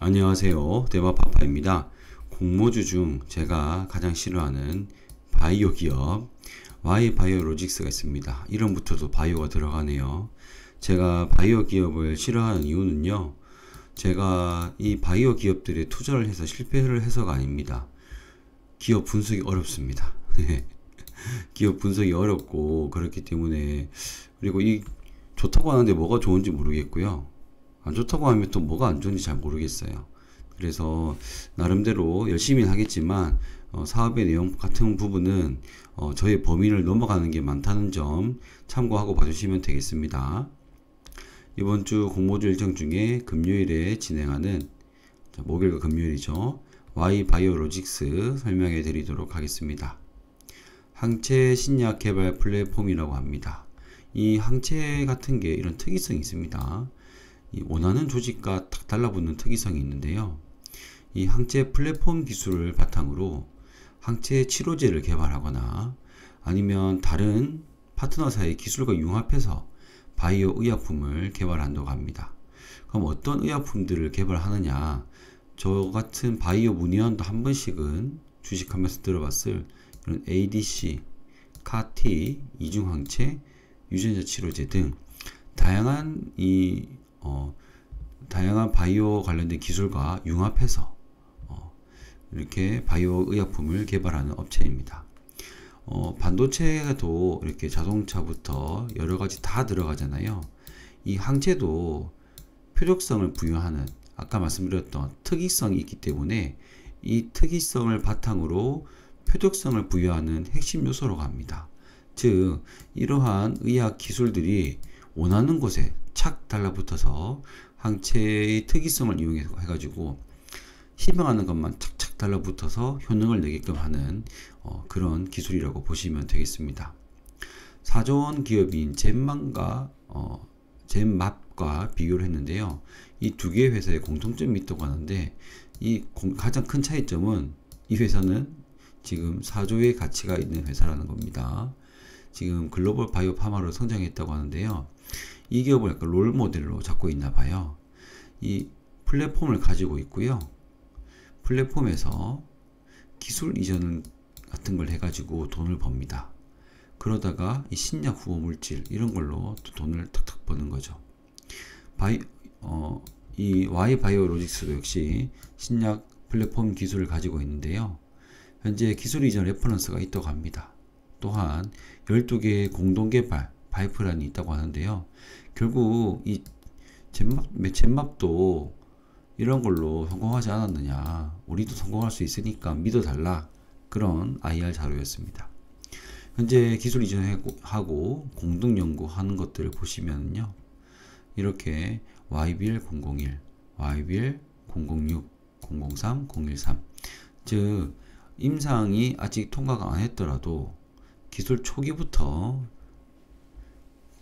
안녕하세요. 대마파파입니다. 공모주 중 제가 가장 싫어하는 바이오 기업 Y바이오로직스가 있습니다. 이름부터도 바이오가 들어가네요. 제가 바이오 기업을 싫어하는 이유는요. 제가 이 바이오 기업들에 투자를 해서 실패를 해서가 아닙니다. 기업 분석이 어렵습니다. 기업 분석이 어렵고 그렇기 때문에, 그리고 이 좋다고 하는데 뭐가 좋은지 모르겠고요. 안 좋다고 하면 또 뭐가 안 좋은지 잘 모르겠어요. 그래서 나름대로 열심히 하겠지만 사업의 내용 같은 부분은 저의 범위를 넘어가는 게 많다는 점 참고하고 봐주시면 되겠습니다. 이번 주 공모주 일정 중에 금요일에 진행하는, 목요일과 금요일이죠, Y바이오로직스 설명해 드리도록 하겠습니다. 항체 신약 개발 플랫폼이라고 합니다. 이 항체 같은 게 이런 특이성이 있습니다. 이 원하는 조직과 딱 달라붙는 특이성이 있는데요. 이 항체 플랫폼 기술을 바탕으로 항체 치료제를 개발하거나 아니면 다른 파트너사의 기술과 융합해서 바이오 의약품을 개발한다고 합니다. 그럼 어떤 의약품들을 개발하느냐? 저 같은 바이오 문의원도 한 번씩은 주식하면서 들어봤을 이런 ADC, CAR-T, 이중항체, 유전자 치료제 등 다양한 다양한 바이오 관련된 기술과 융합해서 이렇게 바이오 의약품을 개발하는 업체입니다. 반도체도 이렇게 자동차부터 여러가지 다 들어가잖아요. 이 항체도 표적성을 부여하는, 아까 말씀드렸던 특이성이 있기 때문에 이 특이성을 바탕으로 표적성을 부여하는 핵심 요소라고 합니다. 즉, 이러한 의학 기술들이 원하는 곳에 착 달라붙어서 항체의 특이성을 이용해가지고 희망하는 것만 착착 달라붙어서 효능을 내게끔 하는 그런 기술이라고 보시면 되겠습니다. 4조 원 기업인 젠맙과 비교를 했는데요. 이 두 개의 회사의 공통점이 있다고 하는데, 이 가장 큰 차이점은 이 회사는 지금 4조의 가치가 있는 회사라는 겁니다. 지금 글로벌 바이오 파마로 성장했다고 하는데요. 이 기업을 약간 롤 모델로 잡고 있나 봐요. 이 플랫폼을 가지고 있고요. 플랫폼에서 기술 이전 같은 걸 해가지고 돈을 법니다. 그러다가 이 신약 후보 물질 이런 걸로 또 돈을 탁탁 버는 거죠. 이 Y바이오로직스도 역시 신약 플랫폼 기술을 가지고 있는데요. 현재 기술 이전 레퍼런스가 있다고 합니다. 또한 12개의 공동 개발 파이프라인이 있다고 하는데요. 결국 이 젠맙도 이런 걸로 성공하지 않았느냐, 우리도 성공할 수 있으니까 믿어달라, 그런 IR 자료였습니다. 현재 기술 이전하고 공동 연구하는 것들을 보시면요, 이렇게 YBL001, YBL006, 003, 013, 즉 임상이 아직 통과가 안 했더라도 기술 초기부터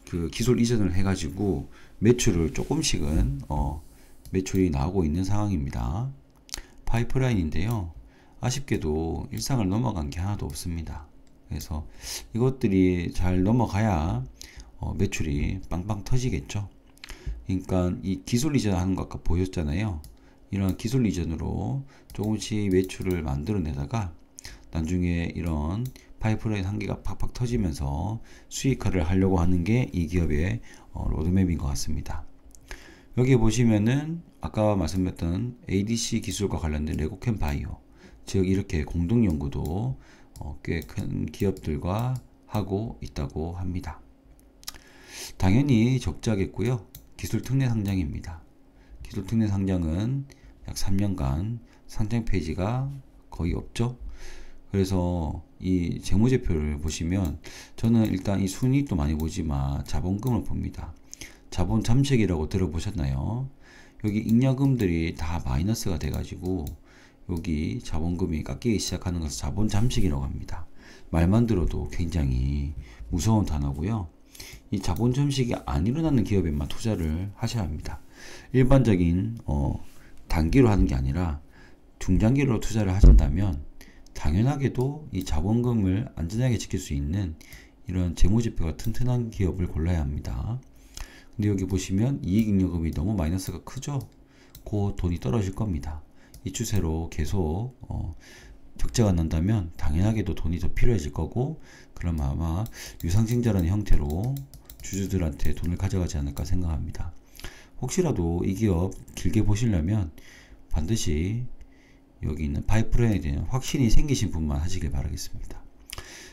그 기술 이전을 해가지고 매출을 조금씩은 매출이 나오고 있는 상황입니다. 파이프라인인데요. 아쉽게도 일상을 넘어간 게 하나도 없습니다. 그래서 이것들이 잘 넘어가야 매출이 빵빵 터지겠죠. 그러니까 이 기술 이전하는 거 아까 보셨잖아요. 이런 기술 이전으로 조금씩 매출을 만들어내다가 나중에 이런 파이프라인 한 개가 팍팍 터지면서 수익화를 하려고 하는 게 이 기업의 로드맵인 것 같습니다. 여기 보시면은 아까 말씀드렸던 ADC 기술과 관련된 레고캠 바이오, 즉 이렇게 공동 연구도 꽤 큰 기업들과 하고 있다고 합니다. 당연히 적자겠고요. 기술 특례 상장입니다. 기술 특례 상장은 약 3년간 상장 페이지가 거의 없죠. 그래서 이 재무제표를 보시면, 저는 일단 이 순이익도 많이 보지만 자본금을 봅니다. 자본 잠식이라고 들어보셨나요? 여기 잉여금들이 다 마이너스가 돼가지고 여기 자본금이 깎이기 시작하는 것을 자본 잠식이라고 합니다. 말만 들어도 굉장히 무서운 단어고요. 이 자본 잠식이 안 일어나는 기업에만 투자를 하셔야 합니다. 일반적인 단기로 하는 게 아니라 중장기로 투자를 하신다면 당연하게도 이 자본금을 안전하게 지킬 수 있는 이런 재무지표가 튼튼한 기업을 골라야 합니다. 근데 여기 보시면 이익잉여금이 너무 마이너스가 크죠. 곧 돈이 떨어질 겁니다. 이 추세로 계속 적자가 난다면 당연하게도 돈이 더 필요해질 거고, 그럼 아마 유상증자라는 형태로 주주들한테 돈을 가져가지 않을까 생각합니다. 혹시라도 이 기업 길게 보시려면 반드시 여기 있는 파이프라인에 대한 확신이 생기신 분만 하시길 바라겠습니다.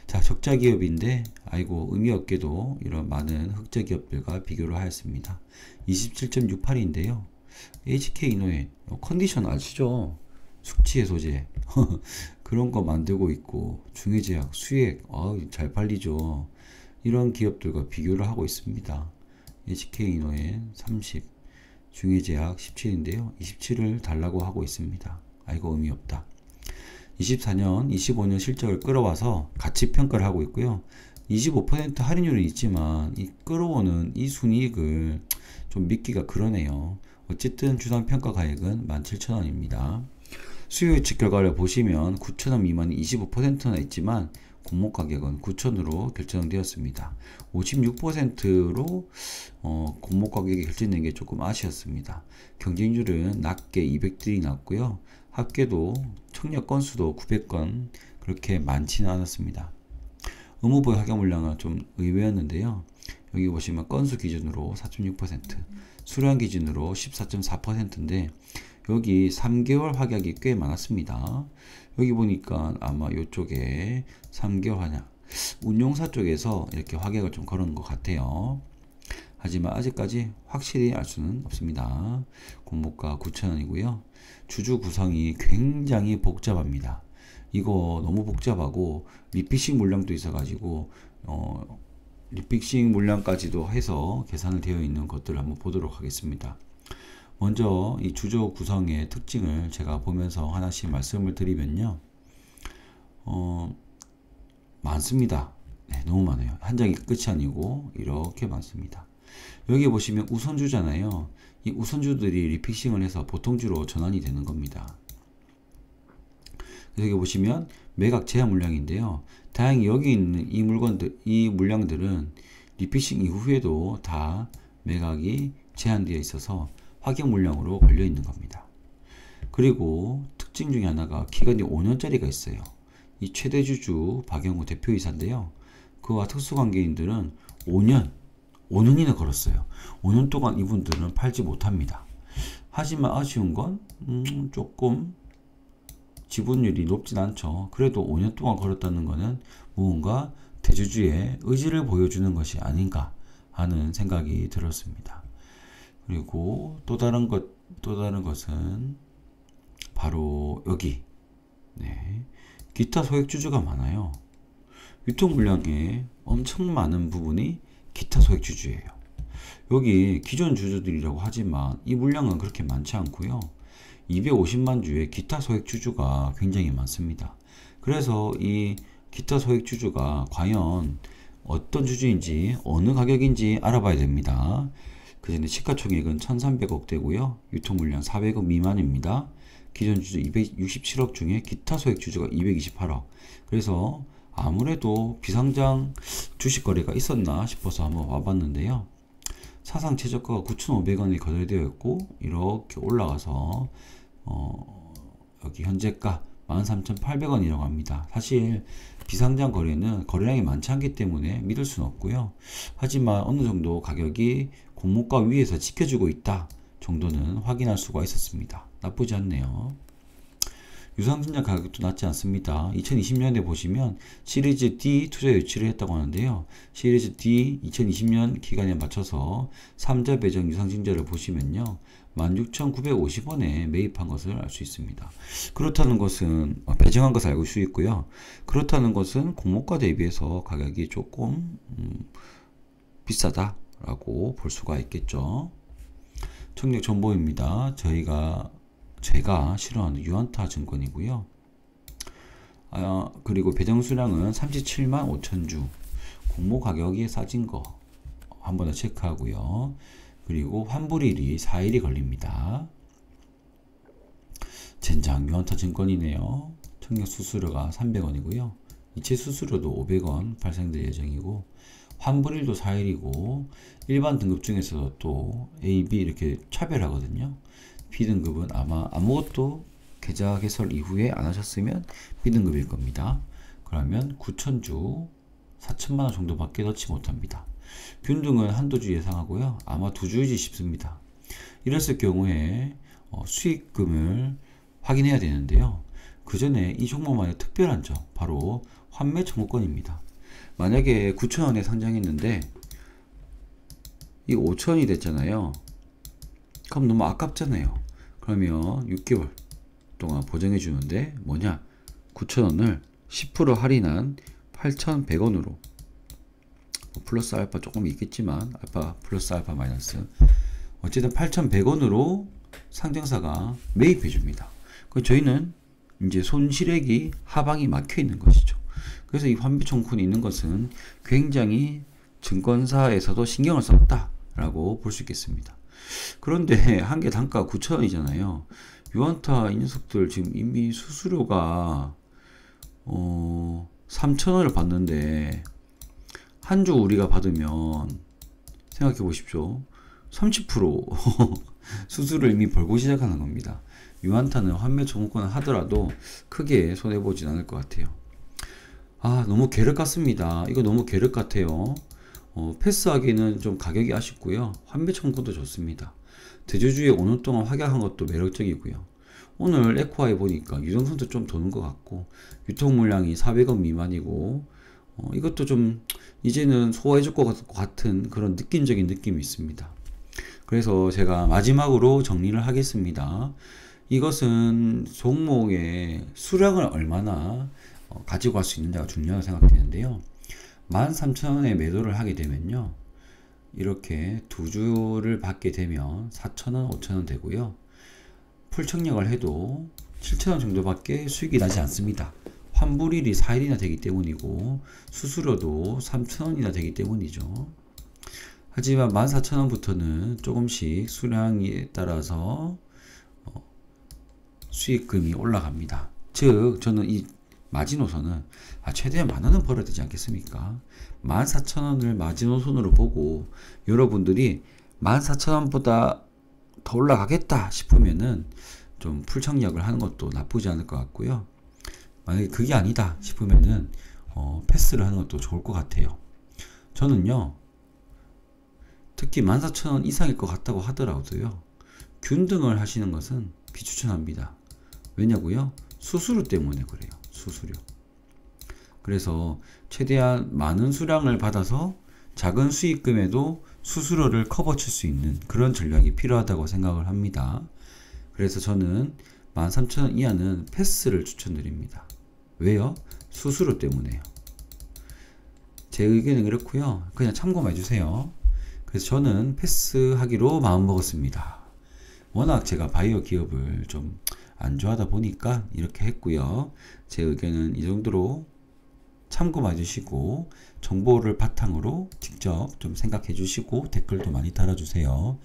자, 적자 기업인데 아이고 의미 없게도 이런 많은 흑자 기업들과 비교를 하였습니다. 27.68인데요. HK이노엔 컨디션 아시죠? 숙취해소제 그런 거 만들고 있고, 중해제약, 수액 잘 팔리죠. 이런 기업들과 비교를 하고 있습니다. HK이노엔 30, 중해제약 17인데요. 27을 달라고 하고 있습니다. 아이고 의미 없다. 24년, 25년 실적을 끌어와서 가치 평가를 하고 있고요. 25% 할인율은 있지만 이 끌어오는 이 순이익을 좀 믿기가 그러네요. 어쨌든 주당 평가 가액은 17,000원입니다. 수요 예측 결과를 보시면 9,000원 미만이 25%나 있지만 공모 가격은 9,000으로 결정되었습니다. 56%로 공모 가격이 결정된 게 조금 아쉬웠습니다. 경쟁률은 낮게 200들이 났고요. 합계도 청약 건수도 900건 그렇게 많지는 않았습니다. 의무보유 합격 물량은 좀 의외였는데요. 여기 보시면 건수 기준으로 4.6%, 수량 기준으로 14.4%인데 여기 3개월 확약이 꽤 많았습니다. 여기 보니까 아마 이쪽에 3개월 환약, 운용사 쪽에서 이렇게 확약을 좀 걸은 것 같아요. 하지만 아직까지 확실히 알 수는 없습니다. 공모가 9,000원이고요. 주주 구성이 굉장히 복잡합니다. 이거 너무 복잡하고 리피싱 물량도 있어가지고 리피싱 물량까지도 해서 계산을 되어 있는 것들을 한번 보도록 하겠습니다. 먼저 이 주주 구성의 특징을 제가 보면서 하나씩 말씀을 드리면요. 많습니다. 네, 너무 많아요. 한 장이 끝이 아니고 이렇게 많습니다. 여기 보시면 우선주잖아요. 이 우선주들이 리피싱을 해서 보통주로 전환이 되는 겁니다. 여기 보시면 매각 제한 물량인데요. 다행히 여기 있는 이 물건들, 이 물량들은 리피싱 이후에도 다 매각이 제한되어 있어서 확약 물량으로 걸려 있는 겁니다. 그리고 특징 중에 하나가 기간이 5년짜리가 있어요. 이 최대 주주 박영우 대표이사인데요. 그와 특수관계인들은 5년이나 걸었어요. 5년 동안 이분들은 팔지 못합니다. 하지만 아쉬운 건 조금 지분율이 높진 않죠. 그래도 5년 동안 걸었다는 것은 무언가 대주주의 의지를 보여주는 것이 아닌가 하는 생각이 들었습니다. 그리고 또 다른 것은 바로 여기 기타 소액주주가 많아요. 유통 물량에 엄청 많은 부분이 기타 소액주주예요. 여기 기존 주주들이라고 하지만 이 물량은 그렇게 많지 않고요. 250만 주의 기타 소액주주가 굉장히 많습니다. 그래서 이 기타 소액주주가 과연 어떤 주주인지 어느 가격인지 알아봐야 됩니다. 그 전에 시가총액은 1300억 되고요. 유통물량 400억 미만입니다. 기존 주주 267억 중에 기타 소액주주가 228억. 그래서 아무래도 비상장 주식 거래가 있었나 싶어서 한번 와봤는데요. 사상 최저가가 9,500원이 거래되어 있고 이렇게 올라가서 여기 현재가 13,800원이라고 합니다. 사실 비상장 거래는 거래량이 많지 않기 때문에 믿을 수는 없고요. 하지만 어느 정도 가격이 공모가 위에서 지켜주고 있다 정도는 확인할 수가 있었습니다. 나쁘지 않네요. 유상증자 가격도 낮지 않습니다. 2020년에 보시면 시리즈 D 투자 유치를 했다고 하는데요. 시리즈 D 2020년 기간에 맞춰서 3자 배정 유상증자를 보시면요. 16,950원에 매입한 것을 알 수 있습니다. 그렇다는 것은 배정한 것을 알 수 있고요. 그렇다는 것은 공모가 대비해서 가격이 조금 비싸다라고 볼 수가 있겠죠. 청력 정보입니다. 제가 싫어하는 유안타 증권이고요. 그리고 배정 수량은 37만 5천주. 공모 가격이 싸진 거 한 번 더 체크하고요. 그리고 환불일이 4일이 걸립니다. 젠장 유안타 증권이네요. 청약 수수료가 300원이고요. 이체 수수료도 500원 발생될 예정이고 환불일도 4일이고 일반 등급 중에서도 또 A, B 이렇게 차별하거든요. B등급은 아마 아무것도 계좌 개설 이후에 안 하셨으면 B등급일 겁니다. 그러면 9,000주 4천만원 정도밖에 넣지 못합니다. 균등은 한두 주 예상하고요. 아마 2주이지 싶습니다. 이랬을 경우에 수익금을 확인해야 되는데요. 그 전에 이 종목만의 특별한 점, 바로 환매 청구권입니다. 만약에 9,000원에 상장했는데 이 5,000원이 됐잖아요. 그럼 너무 아깝잖아요. 그러면 6개월 동안 보정해 주는데 뭐냐, 9,000원을 10% 할인한 8,100원으로, 플러스 알파 조금 있겠지만 알파 플러스 알파 마이너스, 어쨌든 8,100원으로 상장사가 매입해 줍니다. 저희는 이제 손실액이 하방이 막혀 있는 것이죠. 그래서 이 환매 청구권이 있는 것은 굉장히 증권사에서도 신경을 썼다라고 볼 수 있겠습니다. 그런데 한 개 단가 9,000원이잖아요. 유한타 이 녀석들 지금 이미 수수료가 3,000원을 받는데 한 주 우리가 받으면 생각해 보십시오. 30% 수수료를 이미 벌고 시작하는 겁니다. 유한타는 환매 청구권을 하더라도 크게 손해보진 않을 것 같아요. 너무 계륵 같습니다. 이거 너무 계륵 같아요. 패스하기는 좀 가격이 아쉽고요. 환매 청구권도 좋습니다. 대주주에 오늘 동안 확약한 것도 매력적이고요. 오늘 에코아에 보니까 유동성도 좀 도는 것 같고, 유통 물량이 400원 미만이고, 이것도 좀 이제는 소화해줄 것 같은 그런 느낌적인 느낌이 있습니다. 그래서 제가 마지막으로 정리를 하겠습니다. 이것은 종목의 수량을 얼마나 가지고 갈 수 있느냐가 중요하다고 생각되는데요. 13,000원에 매도를 하게 되면요, 이렇게 두 주를 받게 되면 4,000원, 5,000원 되고요. 풀청약을 해도 7,000원 정도밖에 수익이 나지 않습니다. 환불일이 4일이나 되기 때문이고 수수료도 3,000원이나 되기 때문이죠. 하지만 14,000원부터는 조금씩 수량에 따라서 수익금이 올라갑니다. 즉 저는 이 마지노선은 최대한 10,000원은 벌어야 되지 않겠습니까? 14,000원을 마지노선으로 보고 여러분들이 14,000원보다 더 올라가겠다 싶으면은 좀 풀청약을 하는 것도 나쁘지 않을 것 같고요. 만약에 그게 아니다 싶으면은 패스를 하는 것도 좋을 것 같아요. 저는요, 특히 14,000원 이상일 것 같다고 하더라도요, 균등을 하시는 것은 비추천합니다. 왜냐고요? 수수료 때문에 그래요. 수수료. 그래서 최대한 많은 수량을 받아서 작은 수익금에도 수수료를 커버칠 수 있는 그런 전략이 필요하다고 생각을 합니다. 그래서 저는 13,000원 이하는 패스를 추천드립니다. 왜요? 수수료 때문에요. 제 의견은 그렇고요. 그냥 참고만 해주세요. 그래서 저는 패스하기로 마음먹었습니다. 워낙 제가 바이오 기업을 좀 안 좋아하다 보니까 이렇게 했고요. 제 의견은 이 정도로 참고만 해주시고 정보를 바탕으로 직접 좀 생각해 주시고 댓글도 많이 달아주세요.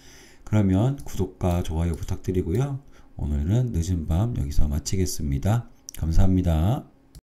그러면 구독과 좋아요 부탁드리고요. 오늘은 늦은 밤 여기서 마치겠습니다. 감사합니다.